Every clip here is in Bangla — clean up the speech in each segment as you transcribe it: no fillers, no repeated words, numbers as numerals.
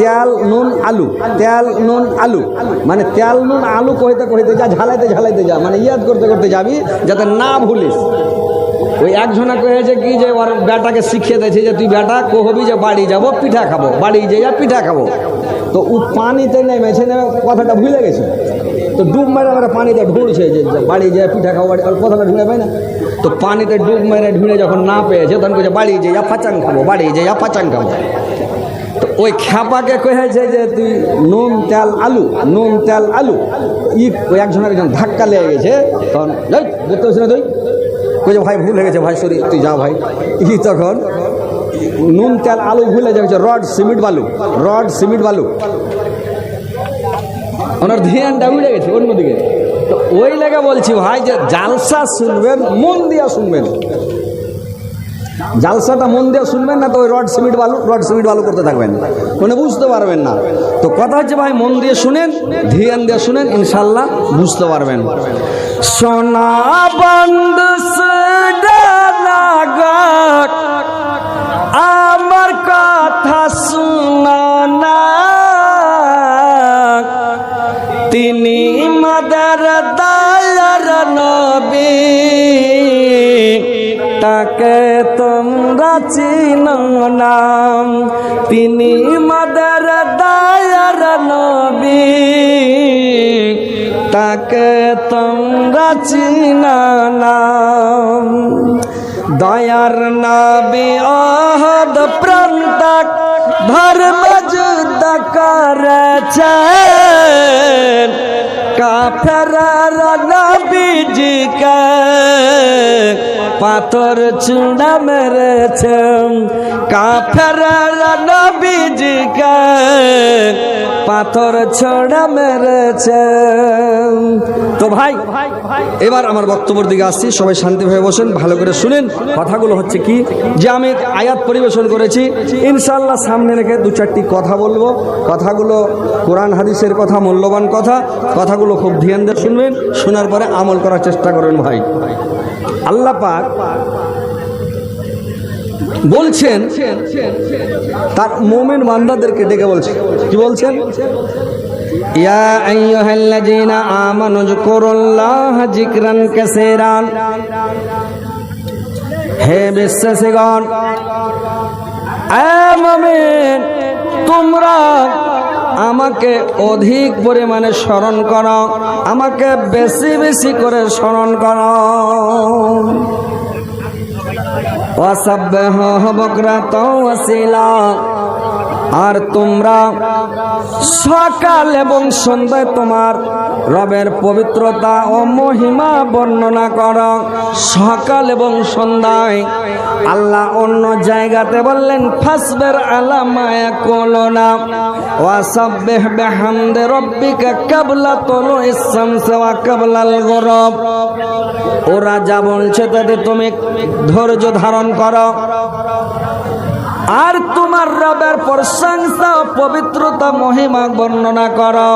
তেল নুন আলু, তেল নুন আলু, মানে তেল নুন আলু কইতে কইতে যা, ঝালাইতে ঝালাইতে যা, মানে ইয়াদ করতে করতে যাবি যাতে না ভুলিস। ওই একজনা কয়েছে কি যে ওর বেটাকে শিখিয়ে দিয়েছে যে তুই বেটা কহবি যে বাড়ি যাব পিঠা খাবো, বাড়ি যাইয়া পিঠা খাবো। তো ও পানিতে নেমেছে, নেমে কথাটা ভুলে গেছে। তো ডুব মেরে মেরে পানিতে ঢুঁড়ছে যে বাড়ি যায় পিঠা খাবো, বাড়ি, কথাটা ঢুঁড়ে পাই না। তো পানিতে ডুব মেরে ঢুঁড়ে যখন না পেয়েছে তখন কইছে বাড়ি যাইয়া ফাচাং খাবো, বাড়ি যাইয়া ফাচাং খাবো। তো ওই খ্যাপাকে কয়েছে যে তুই নুন তেল আলু, নুন তেল আলু। ওই একজনের ধাক্কা লেগে গেছে, তখন দেখতে পাচ্ছি না তুই কই যে ভাই ভুল হয়ে গেছে, ভাই সরি তুই যা ভাই। তখন নুন তেল আলু ভুলে যাচ্ছে রড সিমেন্ট বালু, রড সিমেন্ট বালু, ওনার ধ্যানটা উড়ে গেছে অন্যদিকে। তো ওই লেগে বলছি ভাই যে জালসা শুনবেন মন দিয়া শুনবেন, জালসাটা মন দিয়ে শুনবেন না তো ওই রড সিমেন্ট বালু, রড সিমেন্ট বালু করতে থাকবেন, মানে বুঝতে পারবেন না। তো কথা হচ্ছে ভাই মন দিয়ে শুনেন, ধ্যান দিয়ে শুনেন, ইনশাল্লাহ বুঝতে পারবেন। সোনা বন্ধু আমার কথা শুনো না, তিনি মাদার দয়ার নবী, তাকে তোমরা চিনো না। তিনি মাদার দয়ার নবী, তাকে তোমরা চিনো না। দয়ার নবী অহদ প্রান্তক ধর্ম যুদ্ধ করেছেন, কাফেরর নবীজিকে পাথর চূড়া মেরেছেন, কাফেরর নবীজিকে পাথর ছোড়া মেরেছেন। তো ভাই এবার আমার বক্তব্যের দিকে আসছি, সবাই শান্তিভাবে বসেন, ভালো করে শুনেন। কথাগুলো হচ্ছে কি যে আমি আয়াত পরিবেশন করেছি, ইনশাআল্লাহ সামনে রেখে দু চারটি কথা বলবো। কথাগুলো কোরআন হাদিসের কথা, মূল্যবান কথা, কথাগুলো খুব ধ্যান দিয়ে শুনবেন, শোনার পরে আমল করার চেষ্টা করবেন। ভাই আল্লাহ পাক বলছেন তার মুমিন বান্দাদেরকে ডেকে বলছেন, কি বলছেন? ইয়া আইয়ুহাল্লাযীনা আমানু যকুরুল্লাহা যিকরান কাসীরান, হে বিশ্বাসীগণ, হে মুমিন, তোমরা আমাকে অধিক পরিমাণে স্মরণ করো, আমাকে বেশি বেশি করে স্মরণ করো। ওয়াসাব্বিহু বুকরাতাও ওয়াসিলা, আর তোমরা সকাল এবং সন্ধ্যায় তোমার রবের পবিত্রতা ও মহিমা বর্ণনা করো। সকাল এবং সন্ধ্যায় আল্লাহ অন্য জায়গাতে বললেন ফাসবির আলা মা ইয়াকুলুনা ওয়াসাব্বিহ বিহামদি রাব্বিকা ক্বাবলা তুলুইস শামসি ওয়া ক্বাবলাল গুরুব। ওরা যা বলছে তাতে তুমি ধৈর্য ধারণ করো, আর তোমার রবের প্রশংসা পবিত্রতা মহিমা বর্ণনা করো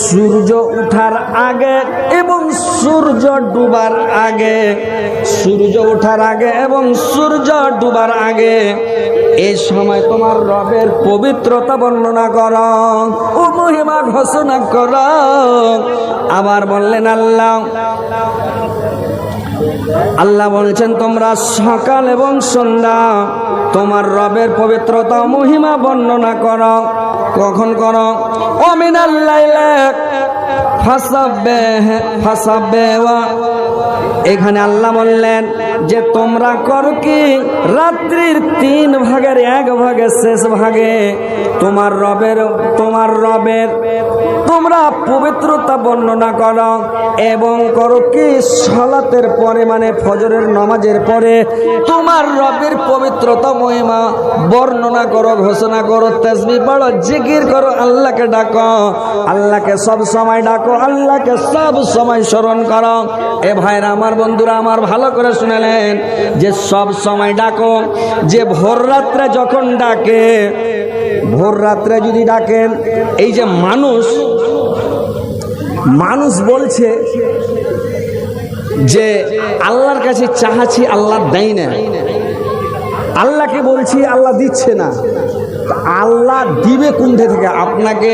সূর্য ওঠার আগে এবং সূর্য ডুবার আগে, সূর্য ওঠার আগে এবং সূর্য ডুবার আগে, এই সময় তোমার রবের পবিত্রতা বর্ণনা করো ও মহিমা ঘোষণা করো। আবার বললেন আল্লাহ বলছেন তোমরা সকাল এবং সন্ধ্যা তোমার রবের পবিত্রতা মহিমা বর্ণনা করো। কখন করো? ও মিনাল লাইলি ফাসাব্বিহ। এখানে আল্লাহ বললেন যে তোমরা করো কি রাত্রির 3 ভাগের 1 ভাগের শেষ ভাগে তোমার রবের তোমরা পবিত্রতা বর্ণনা করো, এবং করো কি সালাতের পরে মানে ফজরের নামাজের পরে তোমার রবের পবিত্রতা মহিমা বর্ণনা করো, ঘোষণা করো, তাসবিহ পড়ো, জিকির করো, আল্লাহকে ডাকো, আল্লাহকে সব সময় ডাকো, আল্লাহকে সব সময় স্মরণ করো। এ ভাইরা আমার, বন্ধুরা আমার, ভালো করে শুনেলেন যে সব সময় ডাকো। যে ভোর রাত্রে যখন ডাকে, ভোর রাত্রে যদি ডাকেন, এই যে মানুষ বলছে যে আল্লাহর কাছে চাহাচ্ছি আল্লাহ দেয় না, আল্লাহকে বলছি আল্লাহ দিচ্ছে না, আল্লাহ দিবে কোনটা থেকে? আপনাকে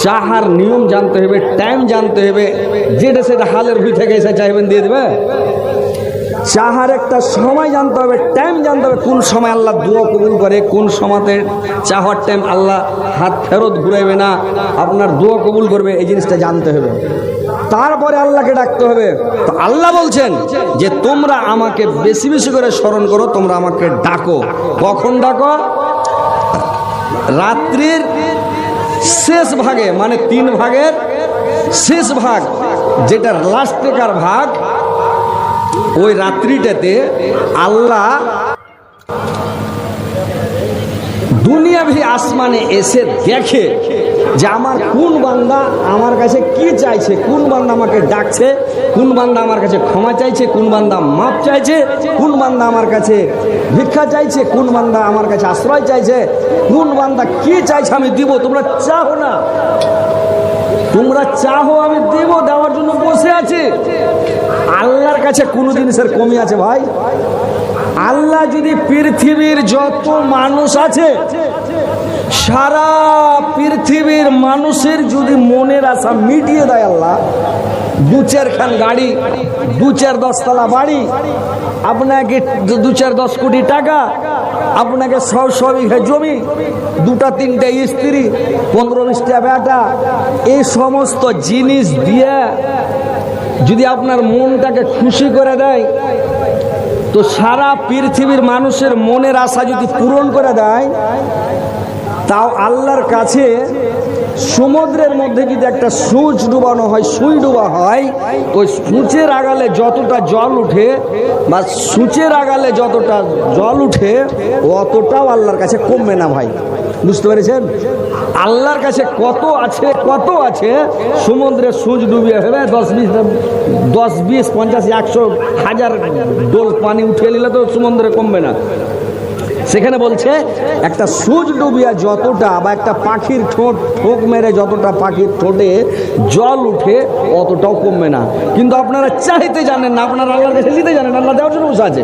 চাহার নিয়ম জানতে হবে, টাইম জানতে হবে, যেটা সেটা হালের ভিতরে থেকে এসে চাইবেন দিয়ে দেবে। চাহার একটা সময় জানতে হবে, টাইম জানতে হবে, কোন সময় আল্লাহ দোয়া কবুল করে, কোন সময়তে চাহার টাইম আল্লাহ হাত ফেরত ঘুরাইবে না, আপনার দোয়া কবুল করবে, এই জিনিসটা জানতে হবে। তারপরে আল্লাহকে ডাকতে হবে। তো আল্লাহ বলছেন যে তোমরা আমাকে বেশি বেশি করে স্মরণ করো, তোমরা আমাকে ডাকো। কখন ডাকো? রাত্রির শেষ ভাগে, মানে 3 ভাগের শেষ ভাগ, যেটা লাস্টেকার ভাগ, ওই রাত্রিটাতে আল্লাহ দুনিয়াভি আসমানে এসে দেখে যে আমার কোন বান্দা আমার কাছে কি চাইছে, কোন বান্দা আমাকে ডাকছে, কোন বান্দা আমার কাছে ক্ষমা চাইছে, কোন বান্দা মাপ চাইছে, কোন বান্দা আমার কাছে ভিক্ষা চাইছে, কোন বান্দা আমার কাছে আশ্রয় চাইছে, কোন বান্দা কি চাইছে আমি দিব। তোমরা চাও না, তোমরা চাও আমি দেব, দেওয়ার জন্য বসে আছি। আল্লাহর কাছে কোনো জিনিসের কমি আছে ভাই? আল্লাহ যদি পৃথিবীর যত মানুষ আছে, সারা পৃথিবীর মানুষের যদি মনের আশা মিটিয়ে দেয় আল্লাহ, 2-4 গাড়ি, 2-4-10 তলা বাড়ি, আপনাকে 2-4-10 কোটি টাকা, আপনাকে 100 বিঘা জমি, 2-3টে স্ত্রী, 15-20টা বেটা, এই সমস্ত জিনিস দিয়ে যদি আপনার মনটাকে খুশি করে দেয়, তো সারা পৃথিবীর মানুষের মনের আশা যদি পূরণ করে দেয়, তাও আল্লাহর কাছে সমুদ্রের মধ্যে যদি একটা সূচ ডুবানো হয়, সুই ডুবা হয়, ওই সূচের আগালে যতটা জল উঠে বা সূচের আগালে যতটা জল উঠে, অতটাও আল্লাহর কাছে কমবে না ভাই। বুঝতে পেরেছেন? আল্লাহর কাছে কত আছে, কত আছে, সমুদ্রের সূচ ডুবিয়ে হবে 10-20 50-100 হাজার ডোল পানি উঠিয়ে নিলে তো সমুদ্রে কমবে না। সেখানে বলছে একটা সূচ ডুবিয়া যতটা, বা একটা পাখির ঠোঁট মেরে যতটা পাখির ঠোঁটে জল উঠে, অতটাও কমবে না। কিন্তু আপনারা চাইতে জানেন না, আপনারা আল্লাহর কাছে নিতে জানেন, আল্লাহ দেওয়ার জন্য বসে আছে।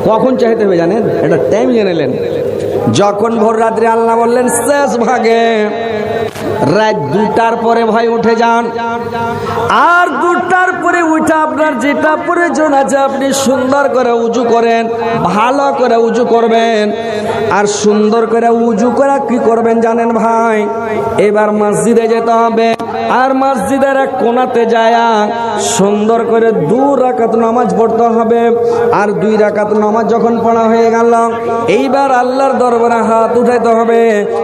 কখন চাইতে হবে জানেন? এটা টাইম জেনে নেন। যখন ভোর রাত্রে আল্লাহ বললেন শেষ ভাগে, রাত 2টার পরে ভাই উঠে যান, আর 2টার পরে উঠে আপনার যেটা প্রয়োজন আছে আপনি সুন্দর করে উজু করেন, ভালো করে উজু করবেন। আর সুন্দর করে উজু করে কি করবেন জানেন ভাই? এবার মসজিদে যেতে হবে, আর মসজিদের এক কোণাতে যায় সুন্দর করে 2 রাকাত নামাজ পড়তে হবে। আর 2 রাকাত নামাজ যখন পড়া হয়ে গেল, এইবার আল্লাহর দরবারে হাত উঠাইতে হবে।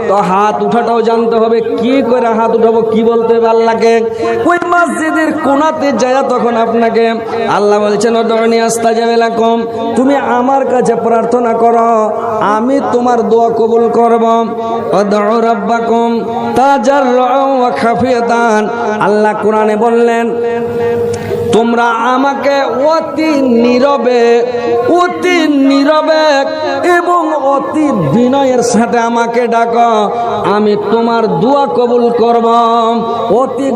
তো হাত উঠাটাও জানতে হবে, কি করে হাত উঠাবো, কি বলতে হবে আল্লাহকে। ওই মসজিদের কোণাতে যায় তখন আপনাকে আল্লাহ বলছেন উদউনি আস্তাজিব লাকুম, তুমি আমার কাছে প্রার্থনা করো, আমি তোমার দোয়া কবুল করব। উদউ রাব্বাকুম তাজাররুআন ওয়া খাফিয়াতান, আল্লাহ কোরআনে বললেন তোমরা আমাকে অতি নীরবে এবং অতি বিনয়ের সাথে আমাকে ডাকো, আমি তোমার দোয়া কবুল করব। অতি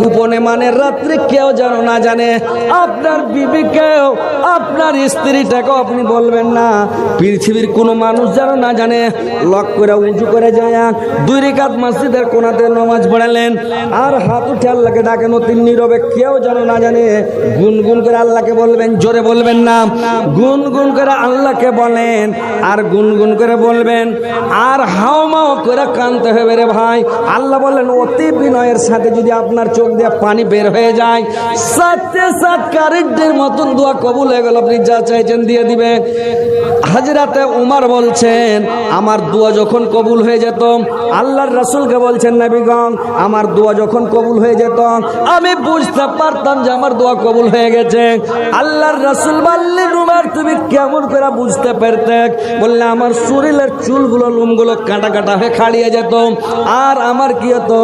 গোপনে মানে রাত্রে কেউ যেন না জানে, আপনার বিবিকেও, আপনার স্ত্রীটাকেও আপনি বলবেন না, পৃথিবীর কোনো মানুষ যেন না জানে। লক করে উঁচু করে যায় 2 রাকাত মসজিদের কোণাতে নামাজ পড়ালেন, আর হাত উঠে আল্লাহকে ডাকেন অতি নীরবে, কেউ যেন না জানে। গুনগুন করে আল্লাহকে বলবেন, জোরে বলবেন না, গুনগুন করে আল্লাহকে বলেন, আর গুনগুন করে বলবেন, আর হাওমাও করে কাঁদতে হবে রে ভাই। আল্লাহ বলেন অতি বিনয়ের সাথে যদি আপনার চোখ দিয়ে পানি বের হয়ে যায়, সাথে সাথে কারেন্টের মতন দোয়া কবুল হয়ে গেল, আপনি যা চাইছেন দিয়ে দিবে। হযরতে উমর বলছেন আমার দোয়া যখন কবুল হয়ে যেত, আল্লাহর রাসূলকে বলছেন নবীগণ আমার দোয়া যখন কবুল হয়ে যেত, আমি বুঝতে পারতাম যে আমার দোয়া কবুল হয়ে গেছে। আল্লাহর রাসূল বললেন উমর তুমি কেমন করে বুঝতে পারতে? বললে আমার শরীরের চুলগুলো, লোমগুলো কাটা কাটা হয়ে খাড়িয়ে যেত, আর আমার কি হতো,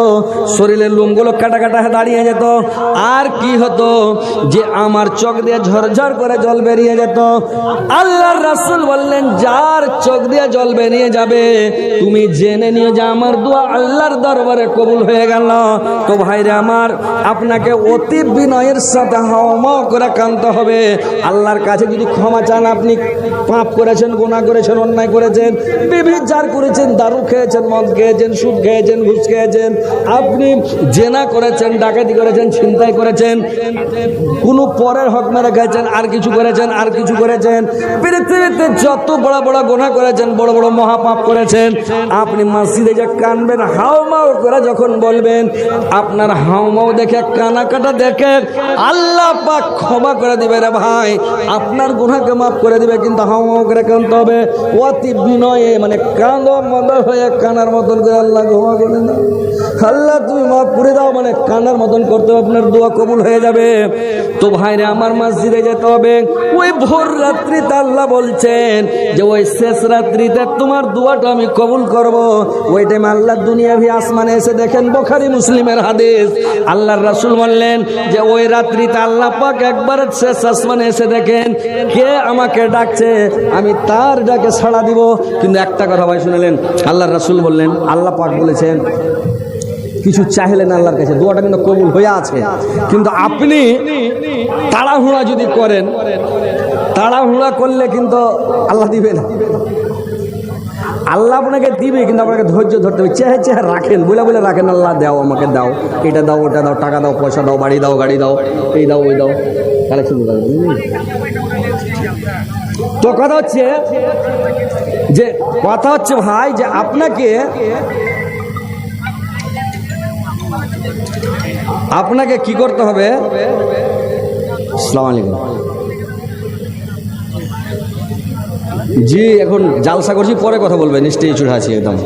শরীরের লোমগুলো কাটা কাটা হয়ে দাঁড়িয়ে যেত, আর কি হতো যে আমার চোখ দিয়ে ঝরঝর করে জল বেরিয়ে যেত। আল্লাহর রাসূল বললেন যার চোখ দিয়ে জল বেরিয়ে যাবে তুমি জেনে নিও যে আমার দোয়া আল্লাহর দরবারে কবুল হয়ে গেল। তো ভাইরা আমার, আপনাকে অতি বিনয়ের সাথে হাওমাও করে কাঁদতে হবে, আল্লাহর কাছে যদি ক্ষমা চান, আপনি পাপ করেছেন, গুনাহ করেছেন, অন্যায় করেছেন, ব্যভিচার করেছেন, দারু খেয়েছেন, মদ খেয়েছেন, সুদ খেয়েছেন, ঘুষ খেয়েছেন, আপনি জেনা করেছেন, ডাকাতি করেছেন, ছিনতাই করেছেন, কোনো পরের হক মেরে খেয়েছেন, আর কিছু করেছেন, আর কিছু করেছেন, পৃথিবীতে যত বড় বড় গুনাহ করেছেন, বড় বড় মহাপাপ করেছেন, আপনি মসজিদে যে কানবেন, হাউমাউ করে যখন বলবেন, আপনার হাউমাউ দেখে, কানাকাটা দেখে আল্লাহ পাক ক্ষমা করে দিবে রে ভাই, আপনার গুনাহকে মাফ করে দিবে। কিন্তু হাউমাউ করে কানতে হবে অতি বিনয়ে, মানে কাঁদো মদর হয়ে কানার মতন করে, আল্লাহ ক্ষমা করে দাও, আল্লাহ তুমি মাফ করে দাও, মানে কানার মতন করতে হবে, আপনার দোয়া কবুল হয়ে যাবে। তো ভাইরে আমার, মসজিদে যেতে হবে ওই ভোর রাত্রিতে। আল্লাহ বলছেন যে ওই শেষ রাত্রিতে তোমার দোয়াটা আমি কবুল করব। ওই টাইমে আল্লাহ দুনিয়া ভি আসমানে এসে দেখেন, বুখারী মুসলিমের হাদিস, আল্লাহর রাসূল বললেন যে ওই রাত্রিতে আল্লাহ পাক একবার শেষ আসমানে এসে দেখেন কে আমাকে ডাকছে, আমি তার ডাকে সাড়া দিব। কিন্তু একটা কথা ভাই শুনলেন, আল্লাহর রাসূল বললেন, আল্লাহ পাক বলেছেন কিছু চাইলেন আল্লাহর কাছে, দোয়াটা কিন্তু কবুল হয়ে আছে। কিন্তু আপনি তাড়াহুড়া যদি করেন, তাড়াহুড়া করলে কিন্তু আল্লাহ দিবে না। আল্লাহ আপনাকে দিবে, কিন্তু আপনাকে ধৈর্য ধরতে হবে, চেহারা চেহারা রাখেন, বলে বলে রাখেন, আল্লাহ দাও, আমাকে দাও, এটা দাও, ওটা দাও, টাকা দাও, পয়সা দাও, বাড়ি দাও, গাড়ি দাও, এই দাও, ওই দাও, কালেকশন দাও। তো কথা হচ্ছে যে, কথা হচ্ছে ভাই যে আপনাকে কি করতে হবে। আসসালামু আলাইকুম জি, এখন জালসা করছি, পরে কথা বলবেন, স্টেজে চড়ে আছি একদম।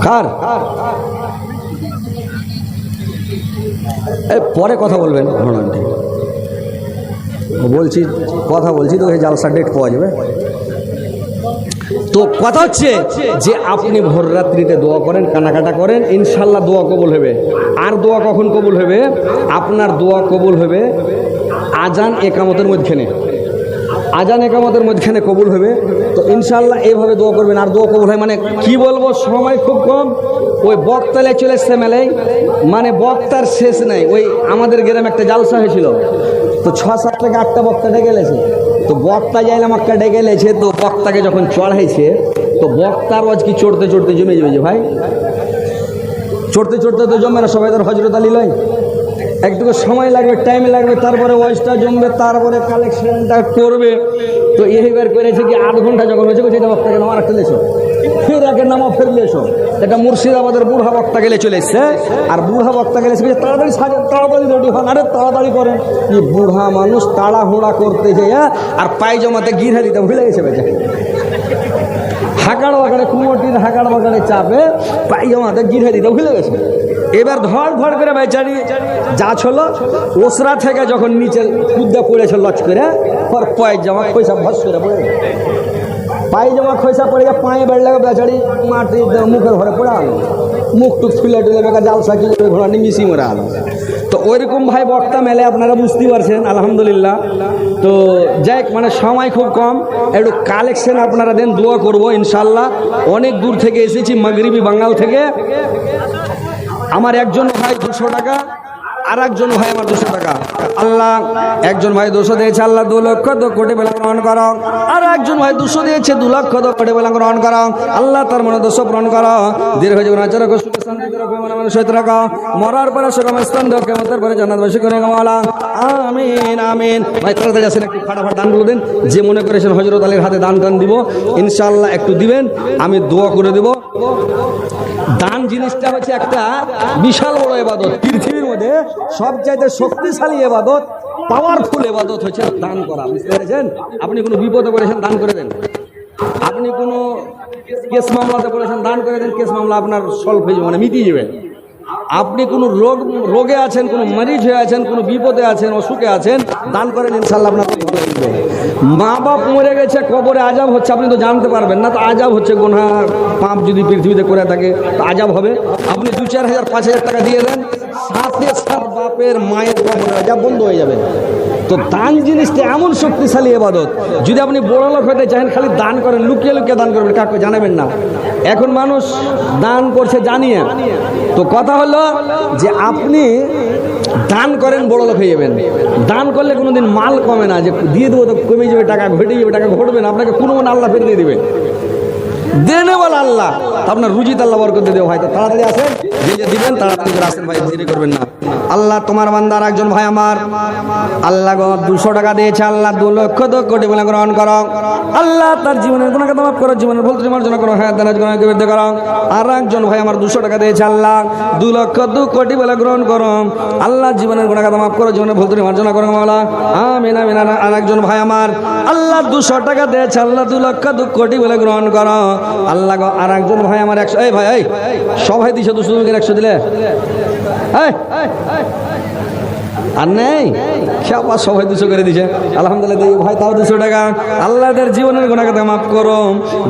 কার পরে কথা বলবেন, বলছি কথা বলছি তো, জালসা ডেট পাওয়া যাবে। তো কথা হচ্ছে যে আপনি ভোর রাত্রিতে দোয়া করেন, কানাকাটা করেন, ইনশাল্লাহ দোয়া কবুল হবে। আর দোয়া কখন কবুল হবে? আপনার দোয়া কবুল হবে আজান একামতের মধ্যখানে, আজান একামতের মধ্যখানে কবুল হবে। তো ইনশাল্লাহ এইভাবে দোয়া করবেন, আর দোয়া কবুল হয়। মানে কি বলবো, সময় খুব কম। ওই বক্তালে চলে এসছে মেলায়, মানে বক্তার শেষ নাই। ওই আমাদের গ্রামে একটা জালসা হয়েছিল, তো 6-7 থেকে 8টা বক্তা ডেকে গেছে। তো বক্তা যাইলাম একটা ডেকে গেছে, তো বক্তাকে যখন চড়াইছে, তো বক্তার আজ কি চড়তে চড়তে জমে যাবে যে ভাই, চড়তে চড়তে তো জমে না, সবাই তোর হজরত আলী লয়, একটুকু সময় লাগবে, টাইম লাগবে, তারপরে ওয়াজটা জমবে, তারপরে কালেকশনটা করবে। তো এইবার করেছে কি 8 ঘন্টা যখন হয়েছে, সেটা বক্তাকে নামা রাখতে লেছো, ফের একে নামা ফেরলে এসো। এটা মুর্শিদাবাদের বুড়া বক্তা গেলে চলে এসছে, আর বুড়া বক্তা গেলে তাড়াতাড়ি সাজেন, তাড়াতাড়ি রেডি হন, আরে তাড়াতাড়ি করেন। এই বুড়া মানুষ তাড়াহুড়া করতে যায়, আর পায়জামাতে গিরা দিতে ভুলে গেছে বেঁচে, হাঁকাড় বাঁকাড়ে কুমোটির হাঁকাড় বাঁকাড়ে চাপে পায়জামাতে গিরা দিতে ভুলে গেছে। এবার ধড় ধড় করে বেচারি যা ছিল, ওসরা থেকে যখন নিচে কুদ্দা পড়েছে লচ করে, ওর পায়জামা খৈসা ভস করে পড়ে, পায়জামা খৈসা পড়ে গিয়ে পায়ে বেড় লাগে, বেচারি মাটি মুখের ঘরে পড়ে আলো, মুখ টুক ফুলে টুলে বেকার জালসা কি ঘোড়া মিশি মরে আলো। তো ওইরকম ভাই বক্তা মেলে, আপনারা বুঝতেই পারছেন, আলহামদুলিল্লাহ। তো যাই, মানে সময় খুব কম, একটু কালেকশন আপনারা দেন, দোয়া করবো ইনশাল্লাহ। অনেক দূর থেকে এসেছি, মাগরিবি বাঙাল থেকে। আমার একজন ভাই 200 টাকা, আর একজন ভাই আমার 200 টাকা। আল্লাহ, একজন ভাই 200 দিয়েছে, আল্লাহ 2 লক্ষ 2 কোটি বেলা গ্রহণ করো। আর একজন ভাই 200 দিয়েছে, 2 লক্ষ 2 কোটি বেলা গ্রহণ করো। আল্লাহ তার মনে 200 পূরণ করো, দীর্ঘ জীবন আচার রাখো, সুখে শান্তিতে রাখো, মনে মনে সহিত রাখো, মরার পরে সুগম স্থান দাও, কিয়ামতের পরে জান্নাতবাসী করে মাওলা, আমিন আমিন। ভাই তাড়াতাড়ি আসেন, একটু ফাটাফাট দানগুলো দেন। যে মনে করেছেন হযরত আলীর হাতে দান টান দিব, ইনশাআল্লাহ একটু দিবেন, আমি দোয়া করে দেব। দান জিনিসটা হচ্ছে একটা বিশাল বড় ইবাদত, পৃথিবীর মধ্যে সবচাইতে শক্তিশালী ইবাদত, পাওয়ারফুল ইবাদত হচ্ছে দান করা, বুঝতে পেরেছেন? আপনি কোনো বিপদে পড়েছেন, দান করে দেন। আপনি কোনো কেস মামলাতে পড়েছেন, দান করে দেন, কেস মামলা আপনার সলভ হয়ে যাবে, মানে মিটিয়ে যাবে। আপনি কোনো রোগে আছেন, কোনো মরিজ হয়ে আছেন, কোনো বিপদে আছেন, অসুখে আছেন, দান করেন, ইনশাআল্লাহ আপনার মা বাপ মরে গেছে, কবরে আজাব হচ্ছে, আপনি তো জানতে পারবেন না, তো আজাব হচ্ছে, গুনাহ পাপ যদি পৃথিবীতে করে থাকে তো আজাব হবে। আপনি 2-4 হাজার 5 হাজার টাকা দিয়ে দেন, সাথে সাথ বাপের মায়ের কবরে আজাব বন্ধ হয়ে যাবে। তো তো দান জিনিসটা এমন শক্তিশালী ইবাদত, যদি আপনি বড় লোক হতে চান খালি দান করেন, লুকিয়ে লুকিয়ে দান করবেন, কাউকে জানাবেন না। এখন মানুষ দান করছে জানিয়ে। তো কথা হলো যে আপনি দান করেন, বড় লোক হয়ে যাবেন। দান করলে কোনোদিন মাল কমে না, যে দিয়ে দেবো তো কমে যাবে, টাকা ঘটে যাবে, টাকা ঘটবে না, আপনাকে কোনো মনে আল্লাহ ফের দিয়ে দেবে। দেনে বল আল্লাহ, তা আপনার রুজিত আল্লাহ বরকত দিয়ে দেবো। ভাই তো তাড়াতাড়ি আসেন, যে দিবেন তাড়াতাড়ি করে আসেন ভাই, দেরি করবেন না। আল্লাহ তোমার বান্দার একজন ভাই আমার আল্লাহ গো 200 টাকা দিয়েছে, আল্লাহ 2 লক্ষ 2 কোটি বলে গ্রহণ করো। আল্লাহ তার জীবনের গুনাহকে মাফ করো, জীবনের ভুল ত্রুটি মার্জনা করো, হায়াত দারাজ গুনাহকে বৃদ্ধি করো। আর একজন ভাই আমার 200 টাকা দিয়েছে, আল্লাহ 2 লক্ষ 2 কোটি বলে গ্রহণ করো। আল্লাহ জীবনের গুনাহকে মাফ করো, জীবনের ভুল ত্রুটি মার্জনা করো মাওলা, আমিন আমিন। আর একজন ভাই আমার আল্লাহ 200 টাকা দিয়েছে, আল্লাহ 2 লক্ষ 2 কোটি বলে গ্রহণ করো। আল্লাহ গো আর একজন ভাই আমার 100, এই ভাই এই সবাই 200 200 করে 100 দিলে আর নেই সবাই 200 করে দিছে, আলহামদুলিল্লাহ। ভাই তাও 200 টাকা। আল্লাহদের জীবনের গুনাহকে মাফ করো,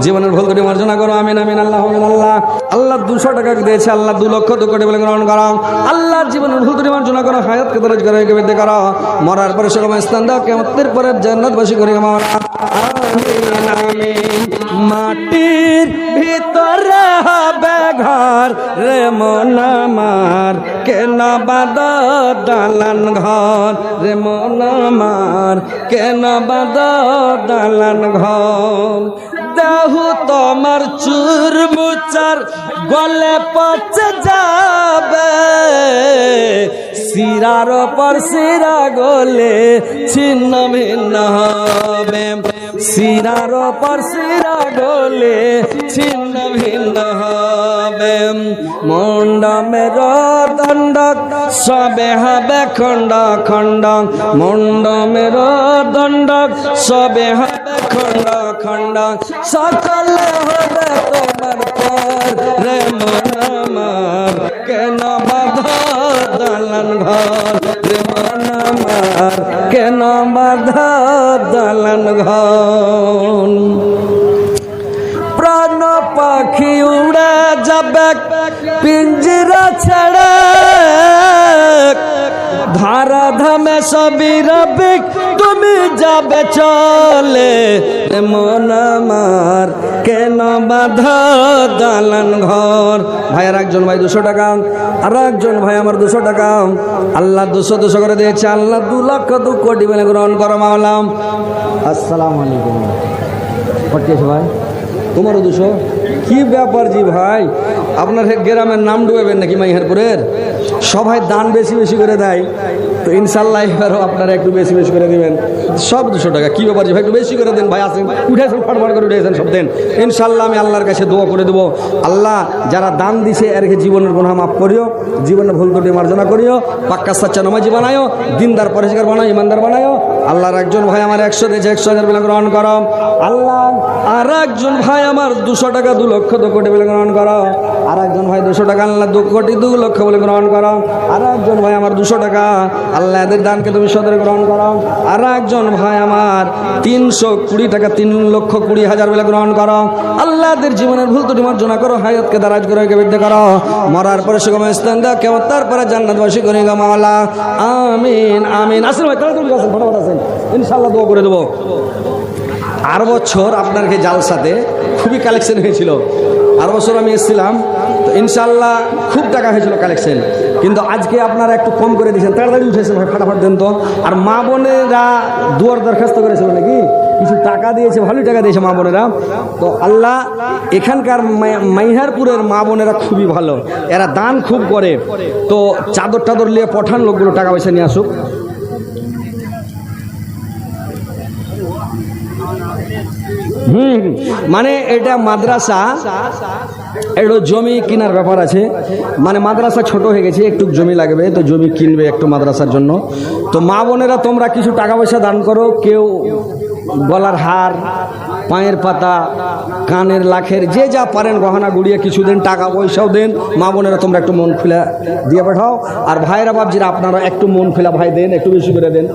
জীবনের ভুল ত্রুটি মার্জনা করো, আমিন আমিন। আল্লাহ আল্লাহ আল্লাহ 200 টাকা দিয়েছে, আল্লাহ 2 লক্ষ 2 কোটি বলে গ্রহণ করো। আল্লাহর জীবনের ভুল ত্রুটি মার্জনা করো, হায়াতকে দারাজ করে বৃদ্ধি করো, মরার পরে সকল স্থান দাও, কিয়ামতের পরে জান্নাতবাসী করি মাওলা, আমিন আমিন। মাটির ভিতরে হবে ঘর রে মন আমার, কেন বাদ দালান ঘর রে মন আমার, কেন বাদ দালান ঘর। দেহু তোমার চুর মুচার গলে পচে যাবে, শিরার পর শিরা গলে ছিন্ন ভিন্ন হবে, শিরার পর শিরা গলে ছিন্ন ভিন্ন হবে। মন্ডমের দণ্ডক সবে হবে খণ্ড খণ্ড, মন্ডমের দণ্ডক সবে হবে খণ্ড খণ্ড, সকলে হবে তোমার পর রে মন আমার, কেন বাঁধা দালান ঘর রে মন আমার, কেন বাঁধা দালান ঘর। প্রাণ পাখি উড়ে যাবে পিঞ্জরা ছেড়ে, ধারা ধামে সবই রবে তুমি যাবে চলে, মন আমার কেন বাঁধা দালান ঘর। ভাই আর একজন ভাই 200 টাকা, আর একজন ভাই আমার 200 টাকা, আল্লাহ 200 করে দিয়েছে, আল্লাহ 2 লক্ষ 2 কোটি বলে গ্রহণ করো মাওলা। আসসালামু আলাইকুম। পড়তেছে ভাই তোমারও 200, কি ব্যাপার জি ভাই, আপনার গ্রামের নাম ডুবেবেন নাকি মাইহারপুরের? সবাই দান বেশি বেশি করে দেয়, তো ইনশাল্লাহ এবারও আপনারা একটু বেশি বেশি করে দেবেন। সব 200 টাকা, কি ব্যাপার জি ভাই, একটু বেশি করে দেন ভাই। আসেন উঠেছেন, ফাটফাট করে উঠেছেন, সব দেন ইনশাল্লাহ। আমি আল্লাহর কাছে দোয়া করে দেবো, আল্লাহ যারা দান দিছে এরকে জীবনের গুনাহ মাফ করিও, জীবনের ভুল ত্রুটি মার্জনা করিও, পাক্কা সাচ্চা নামাজি বানায়ও, দিনদার পরেশগার বানাও, ইমানদার বানায়ও। আল্লাহর একজন ভাই আমার 100 দিয়েছে, 100,000 বলে গ্রহণ করো। আল্লাহ আর একজন ভাই আমার 200 টাকা 2 লক্ষ 2 কোটি বলে গ্রহণ করো। আর একজন ভাই 200 টাকা, আল্লাহ 2 কোটি 2 লক্ষ বলে গ্রহণ করো। আর একজন ভাই আমার 200 টাকা, আল্লাহ এদের দানকে তুমি সদরে গ্রহণ করো। আর একজন ভাই আমার 320 টাকা 3 লক্ষ 20,000 বলে গ্রহণ করো। আল্লাহ এদের জীবনের ভুল ত্রুটি মার্জনা করো, হায়াতকে দারাজ করে বৃদ্ধি করো, মরার পরে সুগম স্থান দাও, কিয়ামতের পরে জান্নাতবাসী করি গো মাওলা, আমিন আমিন। আসেন ভাই তাড়াতাড়ি আসেন, ফটাফট আসেন, ইনশাআল্লাহ দোয়া করে দেবো। আর বছর আপনার জালসাতে খুবই কালেকশন হয়েছিল, আর বছর আমি এসেছিলাম, তো ইনশাল্লাহ খুব টাকা হয়েছিল কালেকশন, কিন্তু আজকে আপনারা একটু কম করে দিয়েছেন, তাড়াতাড়ি উঠেছেন ভাই, ফাটাফাট দেন তো। আর মা বোনেরা দুয়ার দরখাস্ত করেছিল নাকি, কিছু টাকা দিয়েছে, ভালোই টাকা দিয়েছে মা বোনেরা। তো আল্লাহ এখানকার মাইহারপুরের মা বোনেরা খুবই ভালো, এরা দান খুব করে। তো চাদর টাদর নিয়ে পঠান, লোকগুলো টাকা পয়সা নিয়ে আসুক। মানে এটা মাদ্রাসা, একটু জমি কেনার ব্যাপার আছে, মানে মাদ্রাসা ছোট হয়ে গেছে, একটু জমি লাগবে, তো জমি কিনবে একটু মাদ্রাসার জন্য। তো মা বোনেরা তোমরা কিছু টাকা পয়সা দান করো, কেউ গলার হার, পায়ের পাতা, কানের লাখের, যে যা পারেন গহনা গুড়িয়ে কিছু দেন, টাকা পয়সাও দেন। মা বোনেরা তোমরা একটু মন খোলা দিয়ে পাঠাও, আর ভাইরা বাবজিরা আপনারা একটু মন খোলা ভাই দেন, একটু বেশি করে দেন।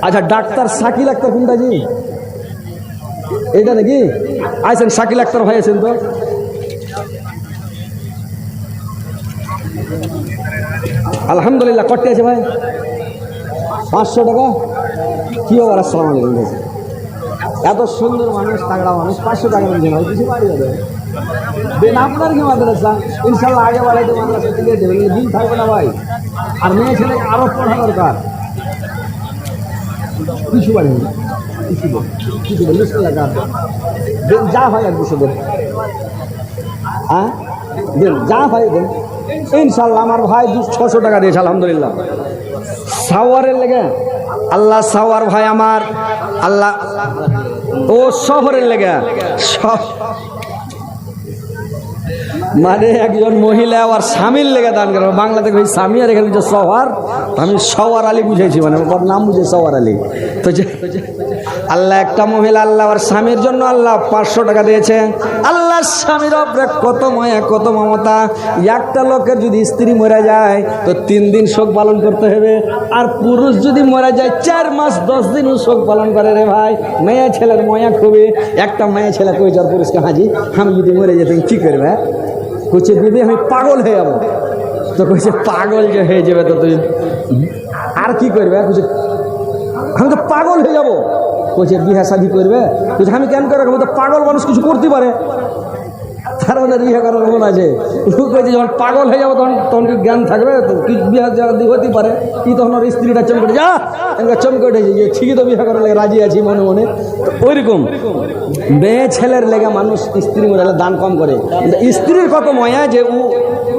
আচ্ছা ডাক্তার শাকিল আক্তার কোনটা জি, এইটা নাকি? আইসেন শাকিল আক্তার ভাই আছেন তো, আলহামদুলিল্লাহ। কটে আছে ভাই, 500 টাকা কি আবার আসসালামু আলাইকুম বলছে। এত সুন্দর মানুষ, তাগড়া মানুষ, 500 টাকা দিন হয় কিছু বাড়ি যাবে দেন। আপনার কি মাদ্রাসা? ইনশাল্লাহ আগে বাড়াইতে মাদ্রাসা থেকে দেবেন, দিন থাকবে না ভাই। আর মেয়ে ছেলে আরো পড়া দরকার। কিছু বাড়ি কিছু লিস্ট লাগা দেন, যা হয় আর কিছু দেন। হ্যাঁ দেন, যা হয় দেন ইনশাল্লাহ। আমার ভাই 600 টাকা দিয়েছে আলহামদুলিল্লাহ সাওয়ারের লেগে। আল্লাহ সাওয়ার ভাই আমার, আল্লাহ ও শহরের লেগে মানে একজন মহিলা আর স্বামীর লেগে দান করে। বাংলাতে ওই স্বামী আর এখানে যে সওয়ার, আমি সওয়ার আলী বুঝেছি, মানে ওর নাম বুঝে সওয়ার আলী। তো যে আল্লাহ একটা মহিলা আল্লাহ আর স্বামীর জন্য আল্লাহ 500 টাকা দিয়েছে। আল্লাহ স্বামীর ওপরে কত মায়া কত মমতা। একটা লোকের যদি স্ত্রী মরে যায় তো 3 দিন শোক পালন করতে হবে, আর পুরুষ যদি মরে যায় 4 মাস 10 দিন শোক পালন করে রে ভাই। মেয়ে ছেলের ময়া খুবই। একটা মেয়ে ছেলে কই যার পুরুষকে, হাজি আমি যদি মরে যেতাম কি করবে? কইছে দিদি আমি পাগল হয়ে যাবো। তো কইছে পাগল যে হয়ে যাবে তো তুই আর কি করবে? কইছে আমি তো পাগল হয়ে যাবো। কইছে বিয়ে শাদি করবে? কইছে আমি কেন করে? আমি তো পাগল মানুষ কিছু করতে পারে, তার মানে বিয়ে করার মন আছে। কইছে যখন পাগল হয়ে যাবো তখন কি জ্ঞান থাকবে? কি বিয়ে যদি হতে পারে কি তখন ওর স্ত্রীটা চমকে যা এনকা চমকে উঠেছে যে ঠিকই তো বিয়ে করার লেগে রাজি আছি মনে মনে। ওইরকম মেয়ে ছেলের লেগে মানুষ স্ত্রী মরে দান কম করে, কিন্তু স্ত্রীর কত ময়া যে ও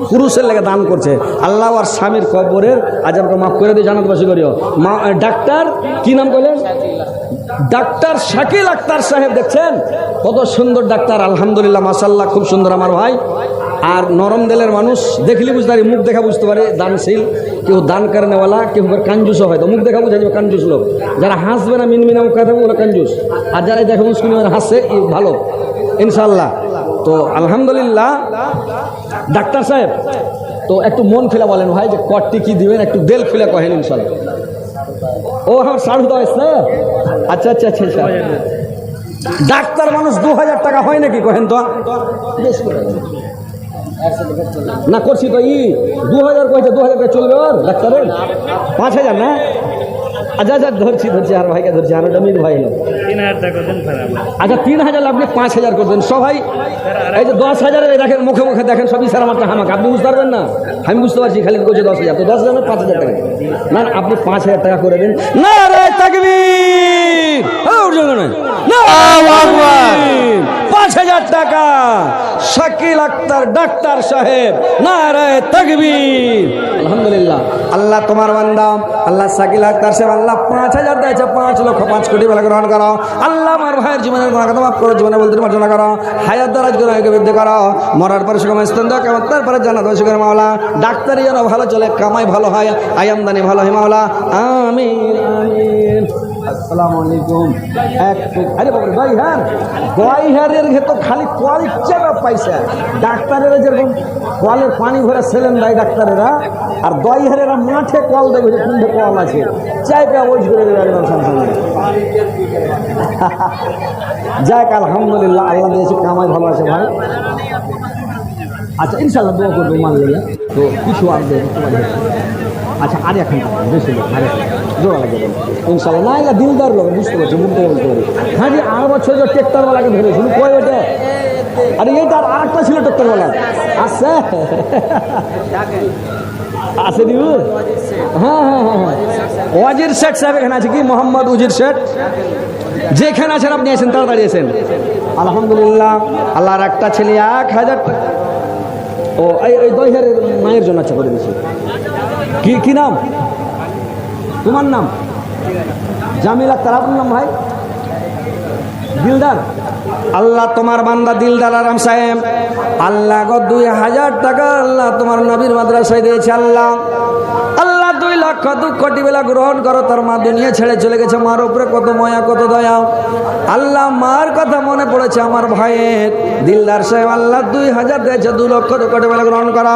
পুরুষের লেগে দান করছে। আল্লাহ আর স্বামীর কবরের আজাবকে মাফ করে দিয়ে জান্নাতবাসী করিও। ডাক্তার কি নাম বললেন? ডাক্তার শাকিল আক্তার সাহেব, দেখছেন কত সুন্দর ডাক্তার আলহামদুলিল্লাহ মাশাআল্লাহ, খুব সুন্দর আমার ভাই। আর নরম দিলের মানুষ, দেখলি বুঝতে পারি, মুখ দেখা বুঝতে পারে দানশীল। কেউ দান করেনেওয়ালা, কেউ কাঞ্জুসও হয়তো মুখ দেখা বুঝা যাবে কাঞ্জুস লোক। যারা হাসবে না মিনমিনা মুখ থাকবে ওরা কাঞ্জুস, আর যারা দেখে মুসকিন হাসছে ভালো ইনশাআল্লাহ। তো আলহামদুলিল্লাহ ডাক্তার সাহেব, তো একটু মন খুলে বলেন ভাই যে কটটি কি দিবেন, একটু দেল খুলে কহেন ইনশাআল্লাহ। ও আমার 10.5 না? আচ্ছা আচ্ছা আচ্ছা আচ্ছা। ডাক্তার মানুষ 2000 টাকা হয় নাকি কহেন তো? না করছি তো 2000 কয়েছে, 2000 টাকা চলবে ওর ডাক্তারের? 5000 না? আচ্ছা আচ্ছা ধরছি আর ভাইকে ধরছি, আর ওটা মির ভাই। আচ্ছা 3000 আপনি 5000 করবেন সবাই। এই যে 10,000 দেখেন মুখে মুখে দেখেন সবই স্যার আমার হামাক, আপনি বুঝতে পারবেন না, আমি বুঝতে পারছি। খালি করছে 10,000, তো 10,000 না 5,000 টাকা না, আপনি 5,000 টাকা করে দিন। নারে তাকবীর, 5,000 টাকা শাকিল আক্তার ডাক্তার সাহেব, নারে তাকবীর। আলহামদুলিল্লাহ আল্লাহ তোমার বান্দা আল্লাহ শাকিল আক্তার সাহেব আল্লাহ 5,000 দিয়েছে, 5 লক্ষ 5 কোটি বেলা গ্রহণ করো। আল্লাহ আমার ভাইয়ের জীবনের গুনাহ কথা মাফ করো, জীবনে বলতে মার্জনা করো, হায়াত দারাজ গুনাহকে বৃদ্ধি করো, মরার পরে সুগম স্থান দাও, কেমন তারপরে জান্নাত করে মাওলা। ডাক্তারি যেন ভালো চলে, কামাই ভালো হয়, আয়ামদানি ভালো হয় মাওলা, আমিন আমিন। আসসালামু আলাইকুম। আরে বাবা দই হারের তো খালি কল ইচ্ছা পাইছে। ডাক্তারেরা যেরকম কলের পানি ভরে সেলেন দেয় ডাক্তারেরা, আর দই হারেরা মাঠে কল দেবে যে কোনটা কল আছে, চাইটা ওই করে দেবে একদম সঙ্গে। যাক আলহামদুলিল্লাহ আল্লাহ দিয়েছে, কামাই ভালো আছে ভাই। আচ্ছা ইনশাল্লাহ দোয়া করবো মানলে তো কিছু আসবে। আচ্ছা আর এখন বেশি লোক আরে জোড়া লাগে ইনশাল্লাহ, না এলা দিলদার লোক, বুঝতে পারছি, মুখতে বলতে পারি। হ্যাঁ যে আর বছর যে ট্রেক্টরওয়ালাকে ধরেছিল কই ওটা? আরে এইটা আর একটা ছিল ট্রেক্টরওয়ালা, আসছে আছে দিব। হ্যাঁ হ্যাঁ হ্যাঁ হ্যাঁ ওয়াজির শেখ সাহেব এখানে আছে কি? মোহাম্মদ উজির শেখ যেখানে আছেন আপনি আছেন, তাড়াতাড়ি আছেন। আলহামদুলিল্লাহ আল্লাহর একটা ছেলে 1000 টাকা। ও এই দই হারের মায়ের জন্য আচ্ছা করে দিয়েছি। কি নাম তোমার? নাম জামিল আক্তার। আপনার নাম ভাই? দিলদার। আল্লাহ তোমার বান্দা দিলদার আরাম সাহেব আল্লাহ 2000 টাকা আল্লাহ তোমার নবীর মাদ্রাসায় দিয়েছে। আল্লাহ 2 লক্ষ 2 কোটি বেলা গ্রহণ করো। তার মা দুনিয়া ছেড়ে চলে গেছে, মার উপরে কত মায়া কত দয়া। আল্লাহ মার কথা মনে পড়েছে আমার ভাইয়ের দিলদার সাহেব আল্লাহ 2000 দিয়েছে, 2 লক্ষ 2 কোটি বেলা গ্রহণ করা।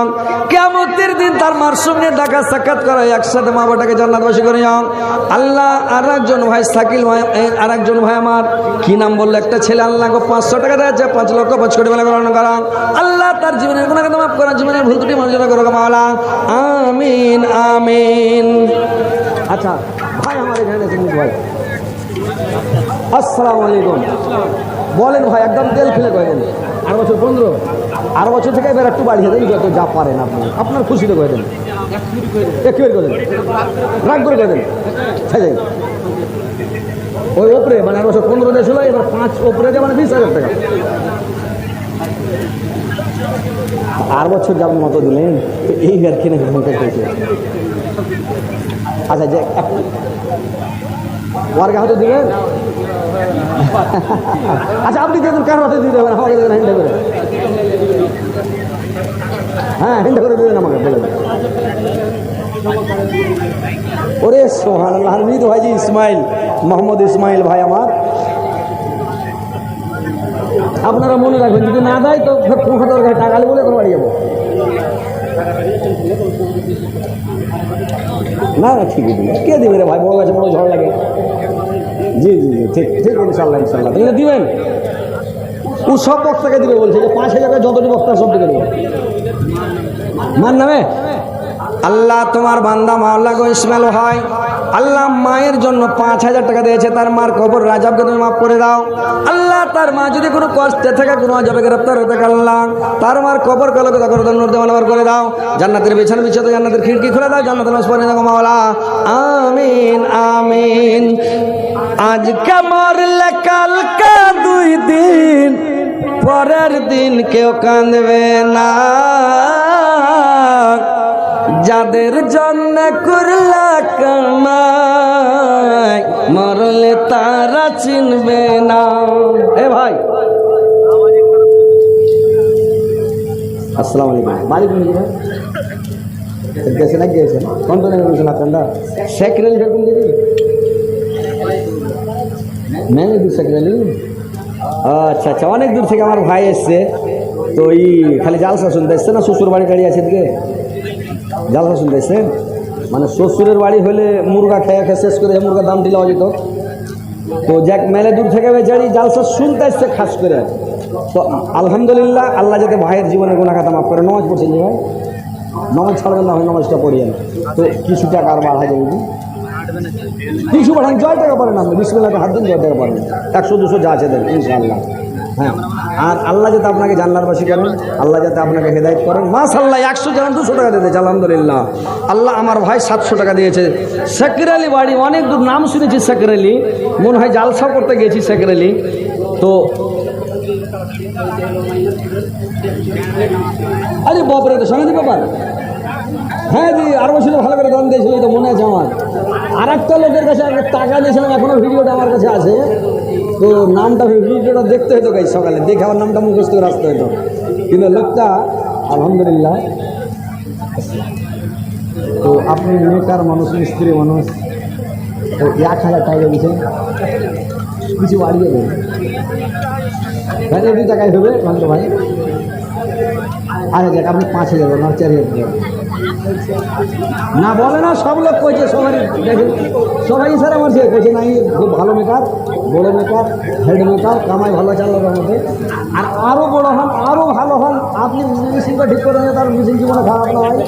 কিয়ামতের দিন তার মার সঙ্গে দেখা সাক্ষাৎ করা, একসাথে মা বাবাটাকে জান্নাতবাসী করে যাও। আল্লাহ আর একজন ভাই শাকিল ভাই, আর একজন ভাই আমার কি নাম বললো, একটা ছেলে আল্লাহ 500 টাকা দিয়েছে, 5 লক্ষ 5 কোটি বেলা গ্রহণ করা। আল্লাহ তার জীবনের গুনাহ কথা মাফ করা, জীবনের ভুল ত্রুটি মার্জনা করো মাওলা, আমিন আমিন। আচ্ছা ভাই আমার এখানে ভাই আসসালামু আলাইকুম। বলেন ভাই, একদম তেল ফেলে কয়েন 8 বছর 15, 8 বছর থেকে এবার একটু বাড়িয়ে দেন, যত যা পারেন আপনি আপনার খুশিতে করে দেন, একটু করে দেন, রাগ করে দেন। ওই ওপরে মানে 8 বছর 15 দিয়ে ছিল, এবার 5 ওপরে দিয়ে মানে 20,000 টাকা। 8 বছর যাবেন মতো দিলেন এই আর কিনে হয়েছে। আচ্ছা যে ওর হয়তো দিলেন, আচ্ছা আপনি দেখুন কার হাতে দিয়ে দেবেন, আমাকে দেবেন হ্যান্ডে করে, হ্যাঁ হ্যান্ডে করে দেবেন আমাকে বলে। ওরে সুবহানাল্লাহ, মৃদু ভাইজি ইসমাইল, মোহাম্মদ ইসমাইল ভাই আমার, আপনারা মনে রাখবেন যদি না দেয় তো দরকার টাকা বলে কোনো বাড়ি যাবো না। না ঠিকই দিবে, কে দিবে রে ভাই, বড় গাছে বড় ঝড় লাগে। জি জি জি ঠিক ঠিক, ইনশাল্লাহ ইনশাল্লাহ তাহলে দিবেন। ও সব বক্তাকে দিবে বলছে যে 5,000 টাকা যতটি বক্তা সব দিকে দেবে মান নামে। আল্লাহ তোমার বান্দা মাওলা গো ইসমাইল ভাই, আল্লাহ মায়ের জন্য 5,000 টাকা দিয়েছে, তার মার কবর রাজাবকে তুমি মাফ করে দাও। আল্লাহ তার মা যদি কোনো কষ্টে থাকে, কোনো আযাবে গ্রেফতার হয়ে থাকে, আল্লাহ তার মার কবর কলকে করে নূর দেওয়ার করে দাও, জান্নাতের বিছানা বিছিয়ে জান্নাতের খিড়কি খুলে দাও, জান্নাতের মাসপরে দাও মাওলা, আমিন আমিন। আজকে মরলে কালকে 2 দিন, পরের দিন কেউ কাঁদবে না, যাদের জন্য করলা কামাই মরলে তারা চিনবে না। এ ভাই আসসালামু আলাইকুম, বাড়ি কোন দিকে গেছে না গিয়েছেন কোন তো গেছেন আপনারা? সেক্রেটারি কোন দিকে? মেহেদি সেক্রেটারি। আচ্ছা আচ্ছা, অনেক দূর থেকে আমার ভাই এসছে, তো এই খালি জালসা শুনতে এসছে না, শ্বশুর বাড়ি গাড়ি আছে দিকে জালসা শুনতে এসছেন, মানে শ্বশুরের বাড়ি হলে মুরগা খেয়ে খেয়ে শেষ করে মুরগার দাম দিলে যেত, তো যাক মেলে দূর থেকে বেচারি জালসা শুনতে এসছে খাস করে। তো আলহামদুলিল্লাহ, আল্লাহ যাতে ভাইয়ের জীবনের গুনাহ খাতা মাফ করে। নামাজ পড়ছেন যে ভাই, নামাজ ছাড়বেন না, হয় নামাজটা পড়িয়েন, তো কিছু টাকা আর বাড়া যাবে, কিছু পাঠান, 100 টাকা পারেন আপনি, বিসমিল্লাহ হাত দিন, 100 টাকা পারেন, 100-200 যা আছে দেন ইনশাআল্লাহ। হ্যাঁ, আর আল্লাহ যাতে আপনাকে জান্নাতবাসী করেন, আল্লাহ যাতে আপনাকে হেদায়েত করেন। মাশাআল্লাহ, 100 জন 200 টাকা দিয়েছে আলহামদুলিল্লাহ। আল্লাহ আমার ভাই 700 টাকা দিয়েছে। সেক্রেটারি বাড়ি অনেক দূর, নাম শুনেছি সেক্রেটারি, মনে হয় জালসা করতে গেছি সেক্রেটারি। তো আরে বাপরে, তো সঙ্গে ব্যাপার, হ্যাঁ জি 8 বছর ভালো করে দান দিয়েছিল, তো মনে আছে আমার। আর একটা লোকের কাছে টাকা দিয়েছিলাম, এখনো ভিডিওটা আমার কাছে আছে, তো নামটা ভিডিওটা দেখতে হতো গাই, সকালে দেখে আমার নামটা মুখস্থ করে আসতে হতো, কিন্তু লোকটা আলহামদুলিল্লাহ। তো আপনি নেকার মানুষ, মিস্ত্রি মানুষ, তো 1,000 টাকা দিয়েছেন, কিছু বাড়িয়ে দেবেন ভাই, 2 টাকায় হবে ভাই ভাই। আচ্ছা দেখ, আপনি 5,000 না 4,000 না বলে না, সব লোক কইছে, সবাই দেখেন, সবাই স্যার আমার সে কইছে নাই, খুব ভালো মেকার, বড় মেকার, হেড মেকার, কামাই ভালো চালানোর মধ্যে, আর আরও বড় হন, আরও ভালো হন, আপনি মেশিনটা ঠিক করে নিয়ে তার মেশিন জীবনে খারাপ না হয়,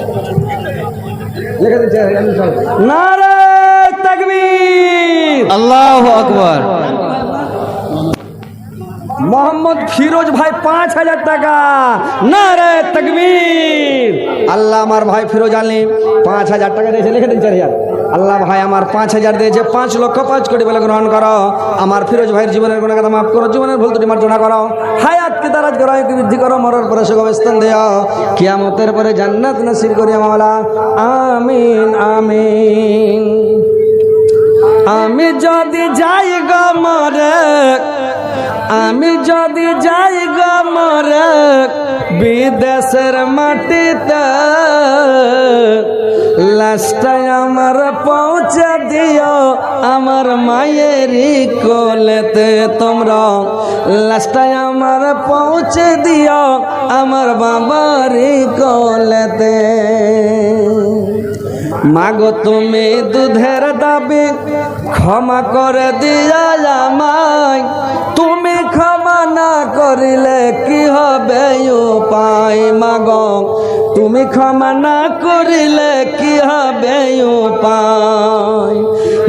লেখা দিচ্ছে নারে তাকবীর, আল্লাহু আকবার। মোহাম্মদ ফিরোজ ভাই 5,000 টাকা, নারে তাকবীর। আল্লাহ আমার ভাই ফিরোজ আলী 5,000 টাকা দিয়েছে, লিখে দিন 4,000। আল্লাহ ভাই আমার 5,000 দিয়েছে, 5,05,000 কোটি বলে গ্রহণ করো। আমার ফিরোজ ভাইয়ের জীবনের গুনাহ কথা মাফ করো, জীবনের ভুল ত্রুটি মার্জনা করো, হায়াতকে দারাজ করো, আয়ুকে বৃদ্ধি করো, মরার পরে সুখম স্থান দিও, কিয়ামতের পরে জান্নাত নসিব করিও মাওলা, আমিন আমিন। আমি যদি যাই গো মরে, আমি যদি যাই গো মরে বিদেশের মাটিতে, লাশটাই আমার পৌঁছে দিও আমার মায়েরই কোলেতে, তোমরা লাশটাই আমার পৌঁছে দিও আমার বাবারই কোলেতে। মাগো তুমি দুধের দাবি ক্ষমা করে দিয়া আমায়, তুমি ক্ষমা না করিলে কি হবে উপায়, মাগো তুমি ক্ষমা না করিলে কি হবে উপায়।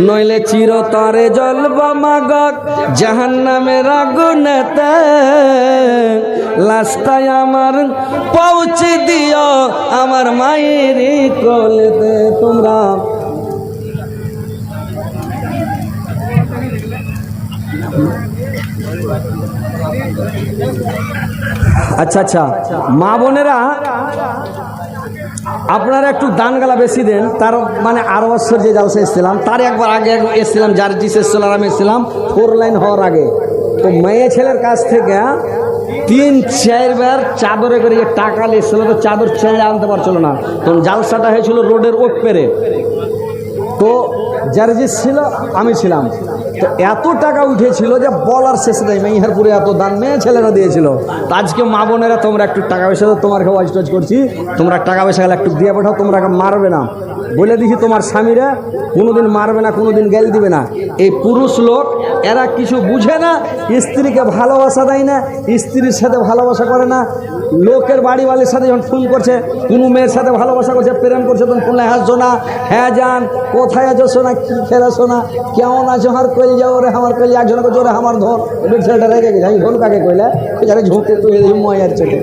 নইলে চিরতরে জ্বলব মাগক জাহান্নামের আগুনেতে। লাশটাই আমার পৌঁছে দিও আমার মায়ের কোলেতে। তোমরা আচ্ছা আচ্ছা মা বোনেরা, আপনারা একটু দান গালা বেশি দেন। তার মানে আর বছর যে জালসা এসেছিলাম তার একবার আগে এসেছিলাম, জার্জিস এসেছিলাম, আমি এসেছিলাম 4 লাইন হওয়ার আগে। তো মেয়ে ছেলের কাছ থেকে 3-4 বার চাদরে করে টাকা এসেছিল, তো চাদর ছেড়ে আনতে পারছিল না। তখন জালসাটা হয়েছিল রোডের ওপরে, তো জার্জিস ছিল, আমি ছিলাম। তো এত টাকা উঠেছিল যে বলার শেষ নেই। মেহেরপুরে এত দান মেয়ে ছেলেরা দিয়েছিল। তো আজকে মা বোনেরা তোমরা একটু টাকা পয়সা দাও, তোমার ওয়াজ টোয়াজ করছি, তোমরা টাকা পয়সা গেলে একটু দিয়ে পাঠাও। তোমরা মারবে না বলে দিছি, তোমার স্বামীরা কোনোদিন মারবে না, কোনোদিন গাল দিবে না। এই পুরুষ লোক এরা কিছু বুঝে না, স্ত্রীকে ভালোবাসা দেয় না, স্ত্রীর সাথে ভালোবাসা করে না। লোকের বাড়িওয়ালির সাথে যখন ফোন করছে, কোনো মেয়ের সাথে ভালোবাসা করছে, প্রেম করছে, তখন ফোনে হাসছো না, হ্যাঁ যান, কোথায় আছো শোনা, কী খেলাছো না, কেমন আছো, আমার কইলে যাও রে, আমার কইলে একজনকে জোরে আমার ধর, ছেলেটা রেগে গেছে, আমি ধর কাকে কইলে ঝোঁকে তো ময়ার চোখে,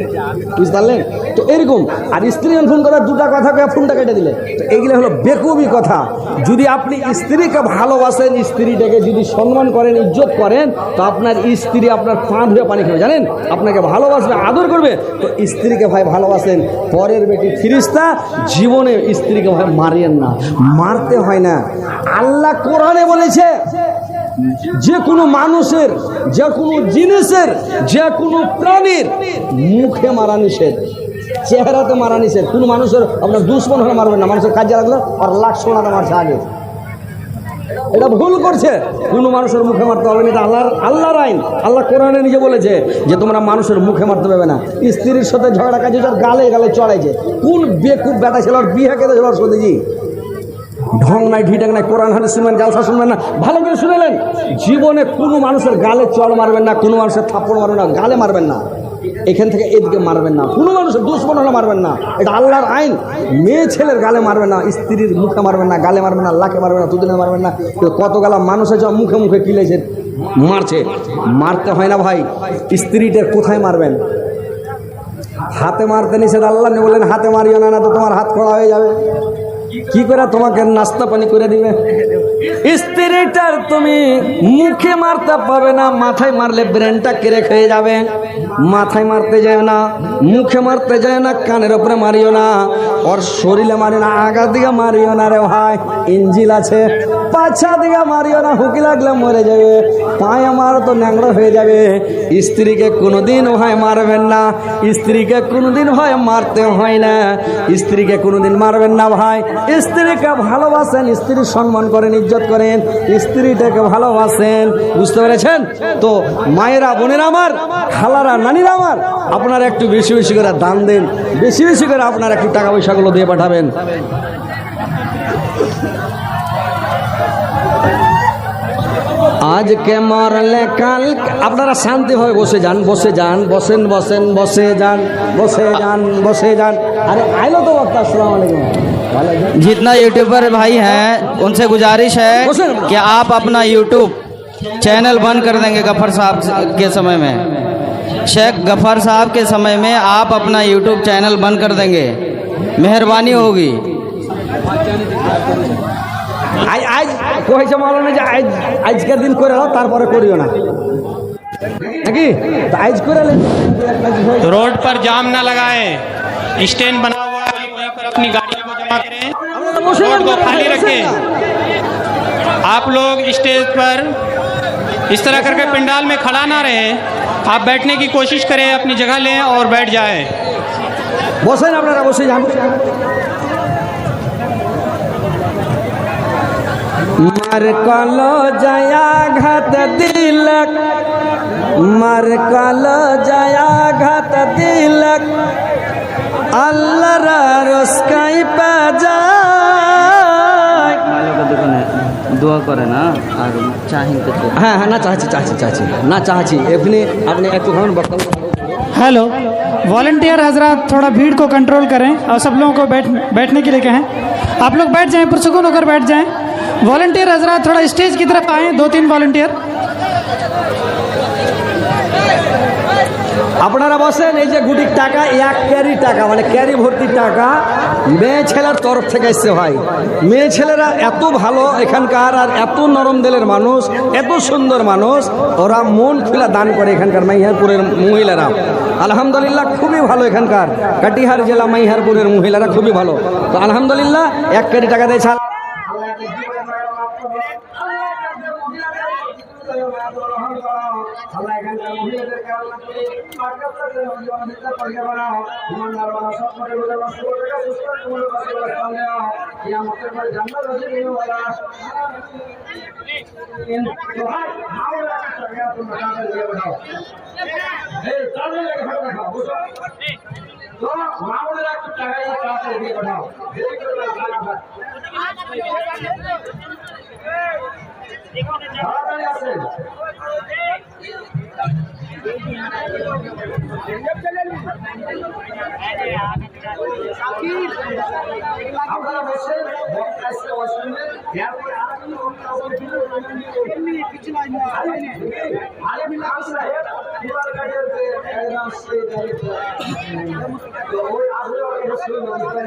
বুঝতে পারলেন? তো এরকম। আর স্ত্রী যখন ফোন করে দুটা কথা কয়ে ফোনটা কেটে দিলে, তো এইগুলো হলো বেকুবি কথা। যদি আপনি স্ত্রীকে ভালোবাসেন, স্ত্রীটাকে যদি সম্মান করেন, ইজ্জত করেন, তো আপনার স্ত্রী আপনার পা ধুয়ে পানি খাবে, জানেন? আপনাকে ভালোবাসবে, আদর করবে। তো স্ত্রীকে ভাই ভালোবাসেন। পরের বেটি ফিরিস্তা, জীবনে স্ত্রীকে ভাই মারিয়েন না, মারতে হয় না। আল্লাহ কোরআনে বলেছে যে কোনো মানুষের, যে কোনো জিনিসের, যে কোনো প্রাণীর মুখে মারা নিষেধ, চেহারাতে মারা নিষেধ। কোনো মানুষের আপনার দুশ্মন হলে মারবেন না, মানুষের কাজে লাগলো আর লাখ সোনাতে মারছে আগে, এটা ভুল করছে। কোনো মানুষের মুখে মারতে হবে না, এটা আল্লাহর আইন। আল্লাহ কোরআনে নিজে বলেছে যে তোমরা মানুষের মুখে মারতে পারবে না। স্ত্রীর সাথে ঝগড়া কাজে গালে গালে চড়াইছে, কোন বেকুব বেটা ছিল বিয়ে কেটে ছিল শুনেছি, ঢং নাই, ঢিটাং নাই, কোরআন হাদিস শুনবেন, জালসা শুনবেন না, ভালো করে শুনেলেন। জীবনে কোনো মানুষের গালে চড় মারবেন না, কোনো মানুষের থাপ্পড় মারবেন না, গালে মারবেন না, এখান থেকে এদিকে মারবেন না, কোনো মানুষের দুশ্মন হলে মারবেন না, এটা আল্লাহর আইন। মেয়ে ছেলের গালে মারবেন না, স্ত্রীর মুখে মারবেন না, গালে মারবেন না, লাখে মারবেন না, দুদিনে মারবেন না। কত গালা মানুষ আছে মুখে মুখে কিলেছে, মারছে। মারতে হয় না ভাই। স্ত্রীটার কোথায় মারবেন? হাতে মারতে নিষেধ। আল্লাহ বললেন হাতে মারিও না, না তো তোমার হাত খোড়া হয়ে যাবে। কি করে তোমাকে নাস্তা পানি করে দিবে? স্ত্রীটার তুমি মুখে মারতে পারবে না, মাথায় মারলে ব্রেনটা কেড়ে খেয়ে যাবে। মাথায় মারতে যায় না, মুখে মারতে যায় না, কানের উপরে মারিও না, ওর শরীরে মারি না, আগা দিকে মারিও না রে ভাই, ইঞ্জিল আছে। পাছা দিকে মারিও না, হুকি লাগলে মরে যাবে। পায়ে মারো তো ন্যাংরা হয়ে যাবে। স্ত্রীকে কোনোদিন হয় মারবেন না, স্ত্রীকে কোনোদিন হয় মারতে হয় না, স্ত্রীকে কোনোদিন মারবেন না ভাই। স্ত্রীকে ভালোবাসেন, স্ত্রীর সম্মান করেন, ইজ্জত করেন, স্ত্রীটাকে ভালোবাসেন। বুঝতে পেরেছেন তো? মায়েরা, বোনেরা আমার, খালারা, নানিরা আমার, আপনারা একটু বেশি বেশি করে দান দেন, বেশি বেশি করে আপনারা একটু টাকা পয়সাগুলো দিয়ে পাঠাবেন। আজকে মরলে কাল, আপনারা শান্তিভাবে বসে যান, বসে যান, বসেন, বসেন, বসে যান, বসে যান, বসে যান। अरे आइलो तो वक्त। अस्सलाम वालेकुम। जितना यूट्यूबर भाई हैं उनसे गुजारिश है कि आप अपना यूट्यूब चैनल बंद कर देंगे गफर साहब के समय में, शेख गफर साहब के समय में आप अपना यूट्यूब चैनल बंद कर देंगे, मेहरबानी होगी। आज आज कोई मालूम नहीं आज के दिन करे तारपरे करियो ना नाकि तो आज करे रोड पर जाम ना लगाएं, स्टैंड बना हुआ है वहीं पर अपनी गाड़ियों को जमा करें, रोड को खाली रखें। आप लोग स्टेज पर इस तरह करके पंडाल में खड़ा ना रहें, आप बैठने की कोशिश करें, अपनी जगह लें और बैठ जाएं। বসেন আপনারা, বসে যান। মার কলো জয়া ঘাত দিলক, মার কলো জয়া ঘাত দিলক, আল্লাহর রসকাই পাজায়। दुआ करे ना और चाहें तो हाँ हाँ ना चाहची ना चाहची अपने एक तो हम बर्तन। हेलो वॉलंटियर हजरात, थोड़ा भीड़ को कंट्रोल करें और सब लोगों को बैठने के लिए कहें। आप लोग बैठ जाएं, पुरसुकून होकर बैठ जाएं। वॉलंटियर हजरात थोड़ा स्टेज की तरफ आए, 2-3 वॉलंटियर। আপনারা বসেন। এই যে গুটির টাকা, 1 ক্যারি টাকা, মানে ক্যারি ভর্তি টাকা মেয়ে ছেলের তরফ থেকে এসছে ভাই। মেয়ে ছেলেরা এত ভালো এখানকার, আর এত নরম দিলের মানুষ, এত সুন্দর মানুষ, ওরা মন খুলে দান করে এখানকার মাইহারপুরের মহিলারা। আলহামদুলিল্লাহ খুবই ভালো এখানকার কাটিহার জেলা মাইহারপুরের মহিলারা খুবই ভালো। তো আলহামদুলিল্লাহ 1 ক্যারি টাকা দিয়েছে। আল্লাহ এখানকার মহিলাদেরকে আল্লাহ করে মার্কাতের মহিলাদের পরিচয় বানাও, ইমানদার বানাও, সব করে বলে নষ্ট করবে না, সুস্থ করে বসে বসে সামনে আও, কিয়ামতের পরে জান্নাত নসিব হবে না। তো ভাই আমরা টাকা তোমরা টাকা দিয়ে বানাও, এই চালু লাগে ভালো রাখো, বুঝছো? তো মামুনের একটু টাকা দিয়ে বানাও, দেরি করে না টাকা তাড়াতাড়ি আসেন। আপনারা বসেন, বক্তা আসছে বসবেন, এরপরে আরেকজন বক্তা আরে বিল্লাহ সাহেব পুরার গাড়ির একদম আসছে তো ওই আসলে বসবেন